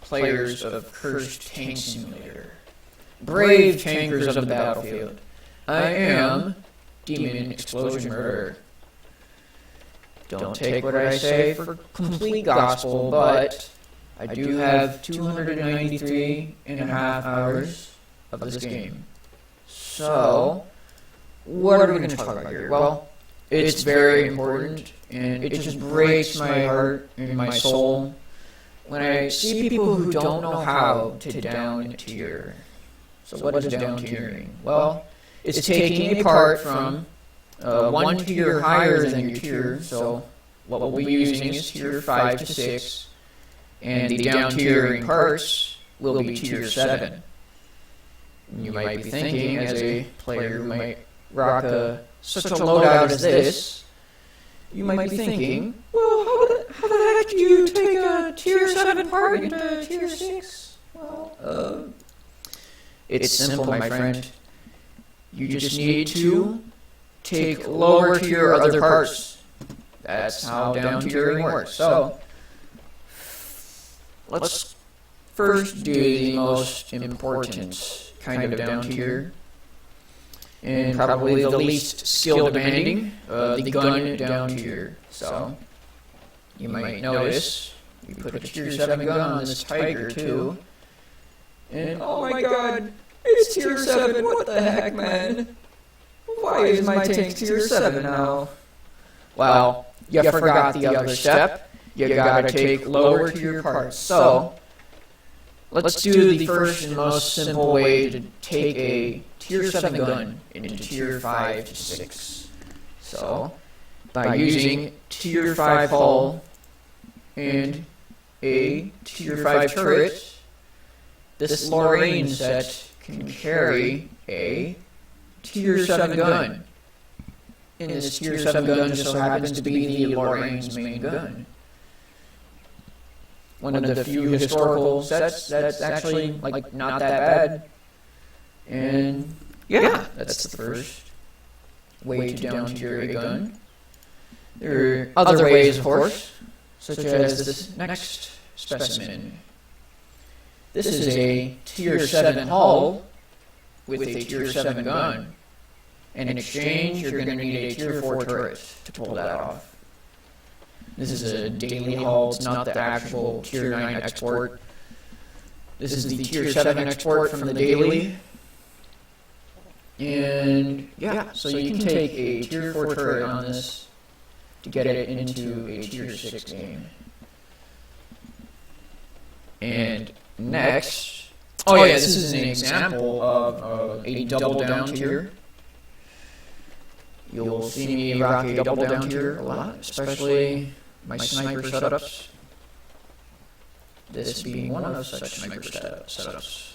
players of Cursed Tank Simulator. Brave tankers of the battlefield. I am Demon Explosion Murderer. Don't take what I say for complete gospel, but I do have 293 and a half hours of this game. So, what are we going to talk about here? Well, it's very important, and it just breaks my heart and my soul when I see people who don't know how to down tier. So what is down tiering? Well, it's taking a part from one tier higher than your tier, so what we'll be using is tier 5 to 6, and the down tiering parts will be tier 7. You might be thinking, as a player who might rock such a loadout as this, you might be thinking, well, how the heck do you take a tier 7 part into tier 6? Well, it's simple, my friend. You just need to take lower tier other parts. That's how down tiering works. So, let's first do the most important kind of down tier, and probably the least skill demanding, the gun down tier. So, you might notice we put a tier 7 gun on this Tiger too, and oh my god, it's tier 7, what the heck, man? Why is my tank tier 7 now? Well, you forgot the other step. You gotta take lower tier parts. So, let's do the first and most simple way to take a tier 7 gun into tier 5 to 6. So, by using tier 5 hull and a tier 5 turret, this Lorraine set can carry a tier 7 gun. And this tier 7 gun just so happens to be the Lorraine's main gun. One of the few historical sets that's actually not that bad. And yeah, that's the first way to down tier a gun. There are other ways, of course, such as this next specimen. This is a tier 7 hull with a tier 7 gun. In exchange, you're going to need a tier 4 turret to pull that off. This is a daily hull, it's not the actual tier 9 export. This is the tier 7 export from the daily. And yeah, so you can take a tier 4 turret on this to get it into a tier 6 game. And next, oh yeah, this is an example of a double down tier. You'll see me rock a double down tier a lot, especially my sniper setups. This being one of such sniper setups.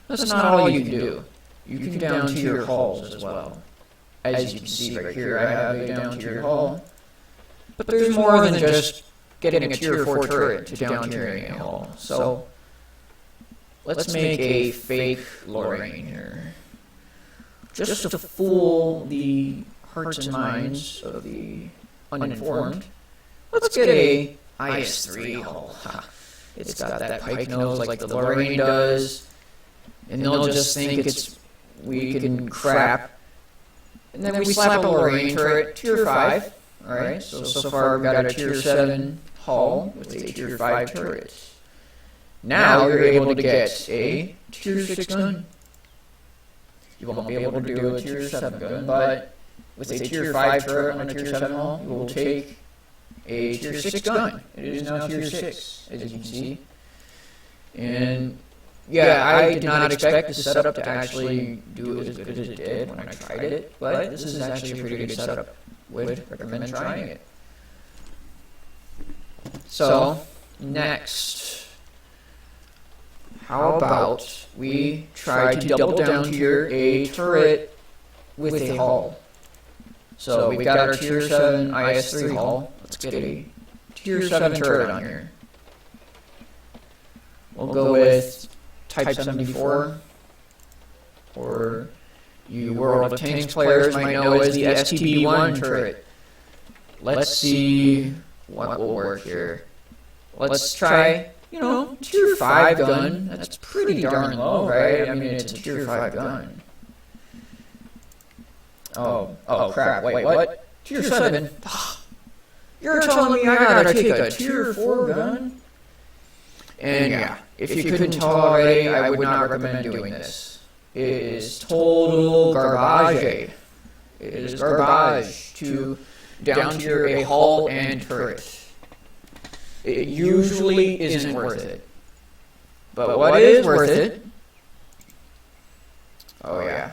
That's not all you can do. You can down tier hulls as well. As you can see right here, I have a down tier hull. But there's more than just getting a tier 4 turret to down tiering a hull. So, let's make a fake Lorraine here. Just to fool the hearts and minds of the uninformed, let's get a IS-3 hull. It's got that pike nose like the Lorraine does, and they'll just think it's weak and crap. And then we slap a Lorraine turret, tier 5. Alright, so far we've got a tier 7 hull with a tier 5 turret. Now you're able to get a tier 6 gun. You won't be able to do a tier 7 gun, but with a tier 5 turret on a tier 7 hull, you will take a tier 6 gun. It is now tier 6, as you can see. And yeah, I did not expect this setup to actually do as good as it did when I tried it, but this is actually a pretty good setup. Would recommend trying it. So, next, how about we try to double down tier a turret with a hull? So we've got our tier 7 IS-3 hull. Let's get a tier 7 turret on here. We'll go with Type 74, or you World of Tanks players might know as the STB-1 turret. Let's see what will work here. Let's try tier 5 gun. That's pretty darn low, right? I mean, it's a tier 5 gun. Oh, crap, wait, what? Tier 7? You're telling me I gotta take a tier 4 gun? And yeah, if you couldn't tell already, I would not recommend doing this. It is total garbage. It is garbage to down tier a hull and turret. It usually isn't worth it. But what is worth it? Oh yeah.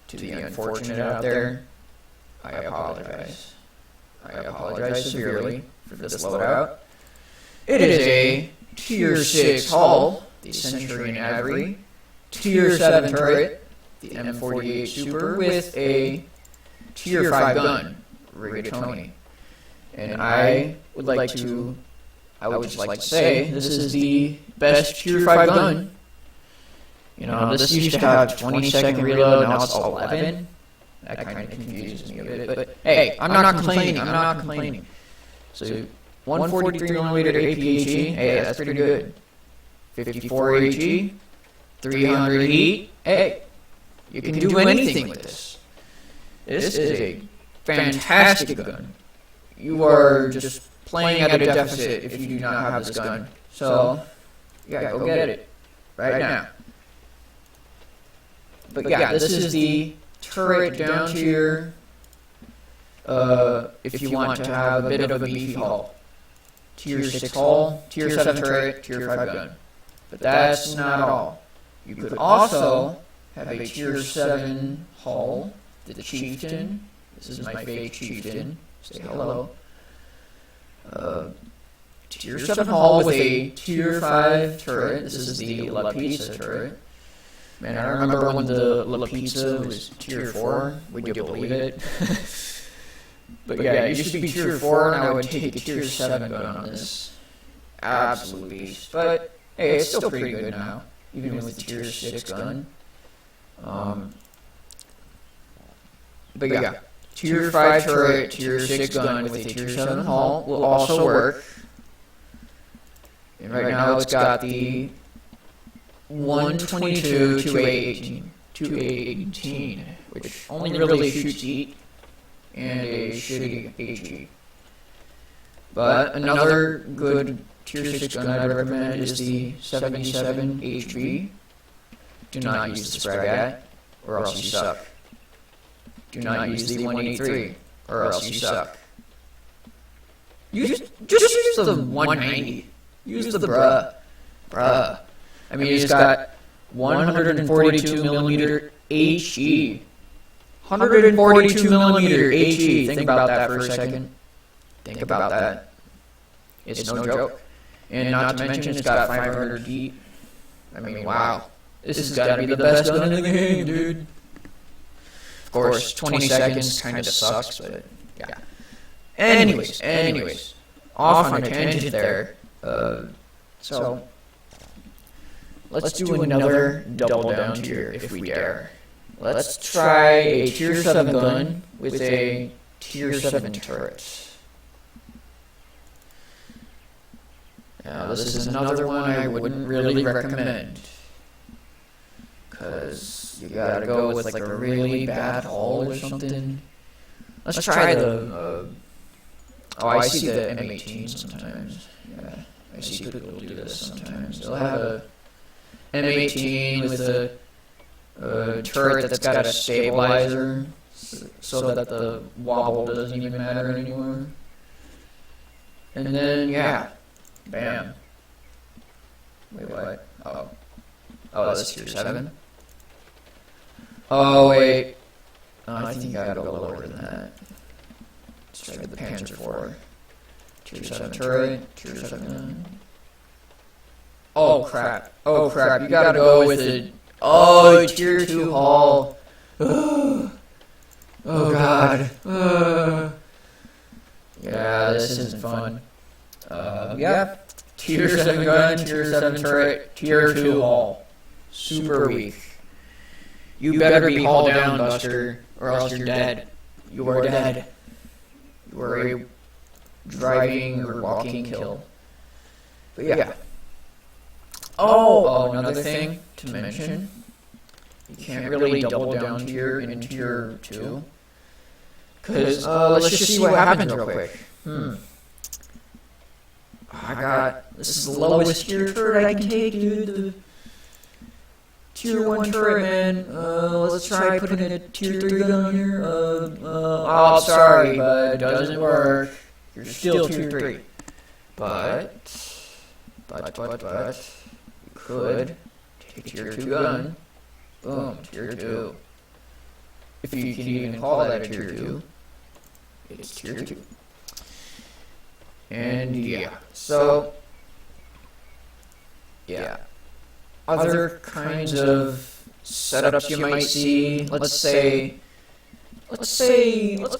To the unfortunate out there, I apologize. I apologize severely for this loadout. It is a tier 6 hull, the Centurion Avery, tier 7 turret, the M48 Super, with a tier 5 gun, Rigatoni. And I would just like to say, this is the best tier 5 gun. This used to have 20-second reload, now it's 11. That kind of confuses me a bit, but hey, I'm not complaining. So, 143mm APHE, hey, that's pretty good. 54 HE, 300 heat, hey, you can do anything with this. This is a fantastic gun. You are just playing at a deficit if you do not have this gun. So, yeah, go get it right now. But yeah, this is the turret down tier. If you want to have a bit of a beefy hull. Tier 6 hull, tier 7 turret, tier 5 gun. But that's not all. You could also have a tier 7 hull, the Chieftain. This is my fake Chieftain. Say hello. Tier 7 hull with a tier 5 turret. This is the La Pizza turret. Man, I remember when the La Pizza was tier 4. Would you believe it? But yeah, it used to be tier 4, and I would take a tier 7 gun on this. Absolute beast. But hey, it's still pretty good now, even with the tier 6 gun. But yeah, tier 5 turret, tier 6 gun with a tier 7 hull will also work. And right now it's got the 122 2A18, which only really shoots heat, and a shitty HE. But another good tier 6 gun I'd recommend is the 77 HB. Do not use the Spragat, or else you suck. Do not use the 183, or else you suck. Just use the 190. Use the bruh. I mean, it's got 142mm HE. 142mm HE. Think about that for a second. Think about that. It's no joke. And not to mention, it's got 500 heat. I mean, wow. This has got to be the best gun in the game, dude. Of course, 20 seconds kind of sucks, but yeah. Anyways. Off on a tangent there. So, let's do another double down tier if we dare. Let's try a tier 7 gun with a tier 7 turret. Now, this is another one I wouldn't really recommend, because you gotta go with like a really bad hull or something. Let's try the, I see the M18 sometimes. Yeah, I see people do this sometimes. They'll have a M18 with a turret that's got a stabilizer, so that the wobble doesn't even matter anymore. And then, yeah, bam. Wait, what? Oh, that's tier 7? Oh, wait. I think you gotta go lower than that. Let's try the Panzer IV. Tier 7 turret, tier 7 gun. Oh, crap. You gotta go with it. Oh, tier 2 hull. Oh, God. Yeah, this isn't fun. Yeah. Tier 7 gun, tier 7 turret, tier 2 hull. Super weak. You better be hull down, Buster, or else you're dead. You are dead. You are a driving or walking kill. But yeah. Oh, another thing to mention. You can't really double down tier in tier 2. Because, let's just see what happens real quick. This is the lowest tier turret I can take, dude. The tier 1 turret, man. Let's try putting a tier 3 gun on here. Oh, sorry, but it doesn't work. You're still tier 3. But, you could take tier 2 gun. Boom, tier 2. If you can even call that a tier 2, it's tier 2. And yeah, so, yeah. Other kinds of setups you might see, let's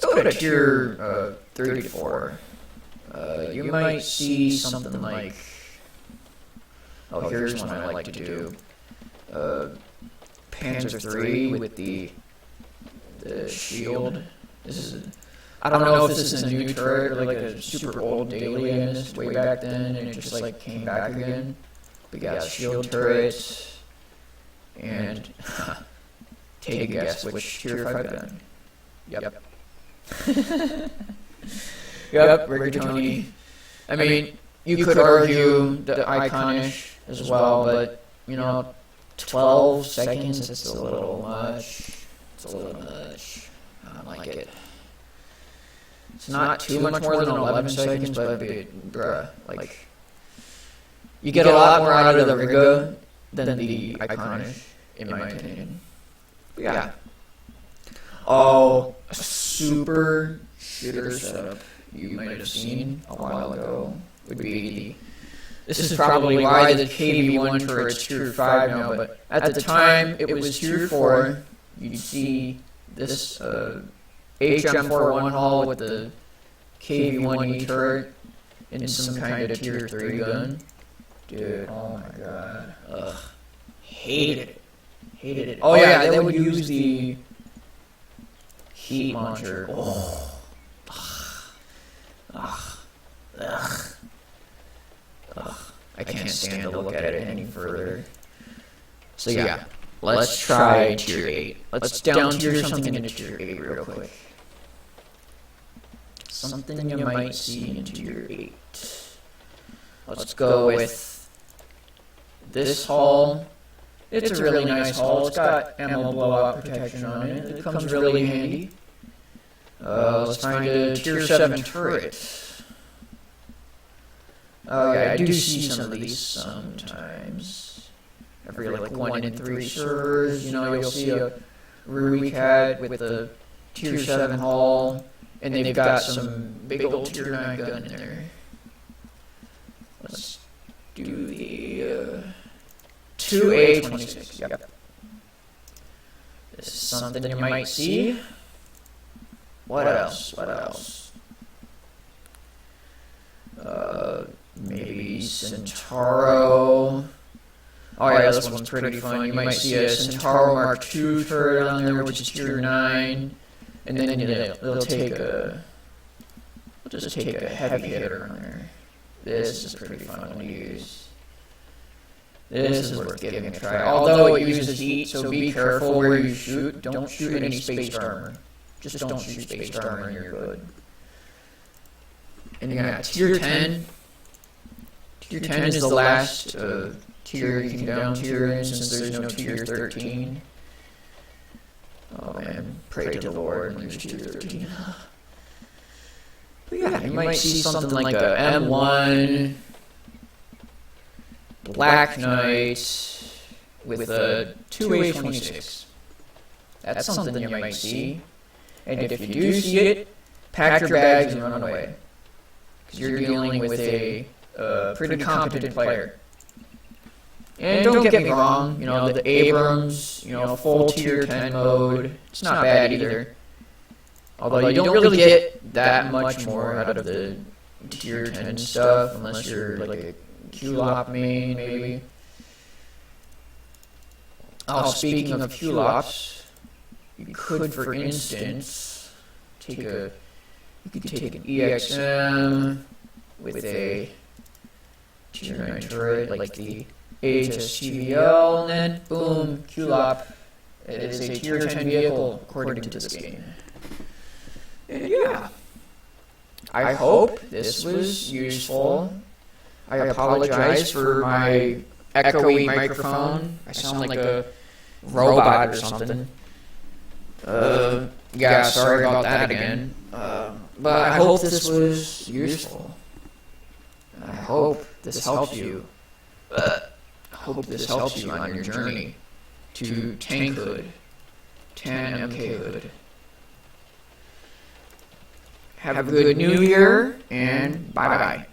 go to tier 3 to 4. You might see something like, oh, here's one I like to do. Panzer 3 with the shield. I don't know if this is a new turret or like a super old daily I missed way back then and it just like came back again. But yeah, shield turret. And take a guess which tier 5 gun. Yep. Yep, rigatoni. I mean, you could argue the iconish as well, but you know, 12 seconds, it's a little much. I don't like it. It's not too much more than 11 seconds, but bruh, like, you get a lot more out of the Riga than the iconish, in my opinion. But yeah. Oh, a super shitter setup you might have seen a while ago would be this is probably why the KV-1 turret's tier 5 now, but at the time it was tier 4. You'd see this HM41 hull with the KV-1E turret and some kind of tier 3 gun. Dude, oh my god. Ugh. Hated it. Oh yeah, they would use the heat launcher. Oh. Ugh. I can't stand to look at it any further. So yeah, let's try tier 8. Let's down tier something into tier 8 real quick. Something you might see in tier 8. Let's go with this hull. It's a really nice hull. It's got ammo blowout protection on it. It comes really handy. Let's find a tier 7 turret. Oh yeah, I do see some of these sometimes. Every like 1 in 3 servers, you know, you'll see a Ruicat with a tier 7 hull, and they've got some big old tier 9 gun in there. Let's do the 2A26. Yep. This is something you might see. What else? Maybe Centauro. Oh yeah, this one's pretty fun. You might see a Centauro Mark II turret on there, which is tier 9, and then they'll take a heavy hitter on there. This is a pretty fun one to use. This is worth giving a try. Although it uses heat, so be careful where you shoot. Don't shoot any spaced armor. Just don't shoot spaced armor and you're good. And you got tier 10. Tier 10 is the last tier you can down tier in since there's no tier 13. Oh man, pray to the Lord when there's tier 13. But yeah, you might see something like a M1 Black Knight with a 2A26. That's something you might see. And if you do see it, pack your bags and run away. Because you're dealing with a pretty competent player. And don't get me wrong, you know, the Abrams, you know, full tier 10 mode, it's not bad either. Although you don't really get that much more out of the tier 10 stuff, unless you're like a QLOP main, maybe. Oh, speaking of QLOPs, you could, for instance, take an EXM with a Tier 9 turret, like the HSTVL, and then boom, QLOP. It is a Tier 10 vehicle, according to this game. And yeah, I hope this was useful. I apologize for my echoey microphone. I sound like a robot or something. Yeah, sorry about that again. But I hope this was useful. I hope this helps you. I hope this helps you on your journey to tankhood, 10 MKhood. Have a good new year, and bye-bye.